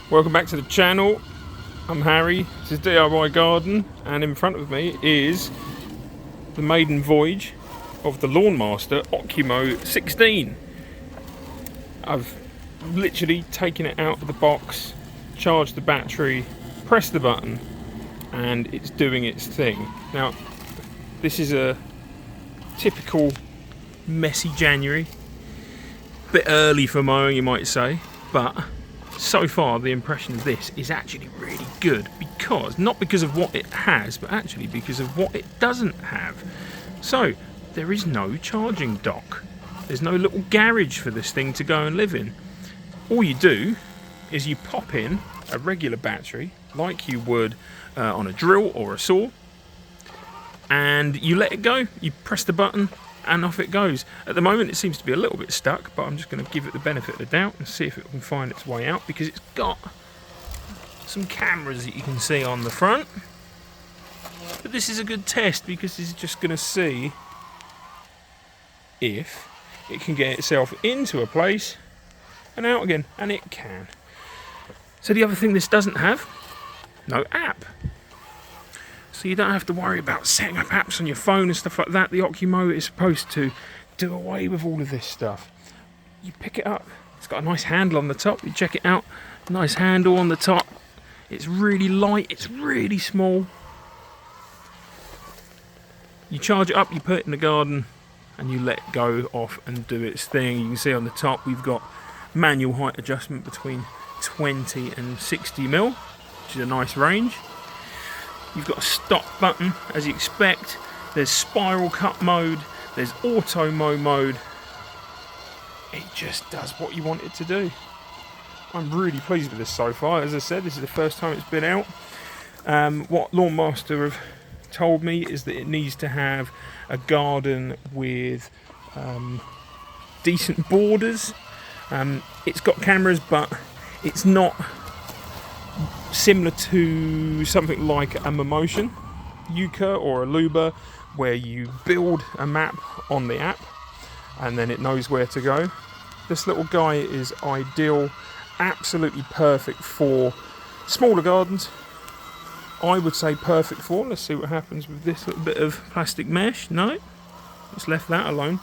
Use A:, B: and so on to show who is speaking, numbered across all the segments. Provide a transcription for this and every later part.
A: Welcome back to the channel. I'm Harry, this is DIY Garden, and in front of me is the maiden voyage of the LawnMaster OcuMow 16. I've literally taken it out of the box, charged the battery, pressed the button, and it's doing its thing. Now, this is a typical messy January, bit early for mowing you might say, but so far the impression of this is actually really good, because not because of what it has, but actually because of what it doesn't have. So there is no charging dock, there's no little garage for this thing to go and live in. All you do is you pop in a regular battery like you would on a drill or a saw, and you let it go, you press the button and off it goes. At the moment it seems to be a little bit stuck, but I'm just going to give it the benefit of the doubt and see if it can find its way out, because it's got some cameras that you can see on the front. But this is a good test, because this is just going to see if it can get itself into a place and out again, and it can. So the other thing this doesn't have, no app. So you don't have to worry about setting up apps on your phone and stuff like that. The OcuMow is supposed to do away with all of this stuff. You pick it up, it's got a nice handle on the top, you check it out, nice handle on the top. It's really light, it's really small. You charge it up, you put it in the garden, and you let it go off and do its thing. You can see on the top we've got manual height adjustment between 20 and 60 mil, which is a nice range. You've got a stop button, as you expect. There's spiral cut mode, there's auto mow mode. It just does what you want it to do. I'm really pleased with this so far. As I said, this is the first time it's been out. What LawnMaster have told me is that it needs to have a garden with decent borders. It's got cameras, but it's not similar to something like a Motion Yucca or a Luba, where you build a map on the app and then it knows where to go. This little guy is ideal, absolutely perfect for smaller gardens. I would say perfect for, let's see what happens with this little bit of plastic mesh. No, just left that alone.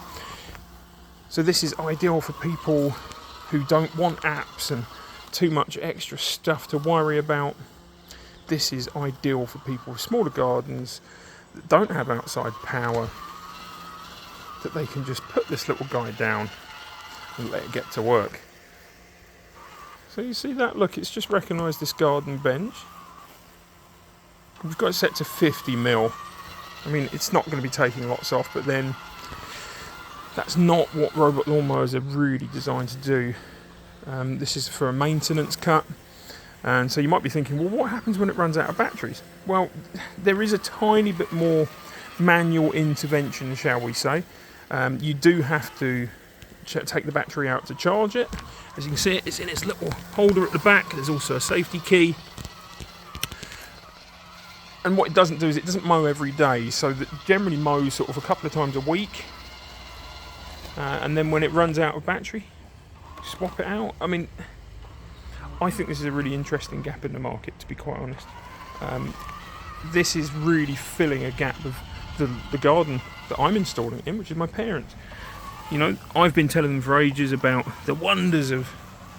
A: So this is ideal for people who don't want apps and too much extra stuff to worry about. This is ideal for people with smaller gardens that don't have outside power, that they can just put this little guy down and let it get to work. So you see that? Look, it's just recognised this garden bench. We've got it set to 50 mil. I mean, it's not going to be taking lots off, but then that's not what robot lawnmowers are really designed to do. This is for a maintenance cut, and so you might be thinking, well, what happens when it runs out of batteries? Well, there is a tiny bit more manual intervention, shall we say. You do have to take the battery out to charge it. As you can see, it's in its little holder at the back. There's also a safety key. And what it doesn't do is it doesn't mow every day, so that generally mows sort of a couple of times a week. And then when it runs out of battery, swap it out. I mean, I think this is a really interesting gap in the market, to be quite honest. This is really filling a gap of the garden that I'm installing in, which is my parents. You know, I've been telling them for ages about the wonders of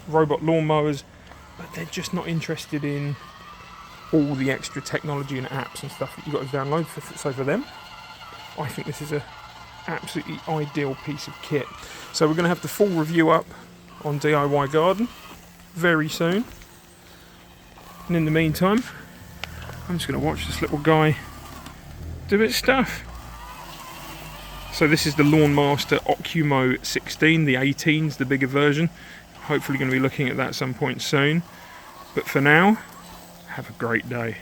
A: robot lawnmowers, but they're just not interested in all the extra technology and apps and stuff that you've got to download. So for them, I think this is a absolutely ideal piece of kit. So we're going to have the full review up on DIY Garden very soon, and in the meantime I'm just going to watch this little guy do its stuff. So this is the LawnMaster OcuMow 16, the 18's the bigger version. Hopefully going to be looking at that some point soon, but for now, have a great day.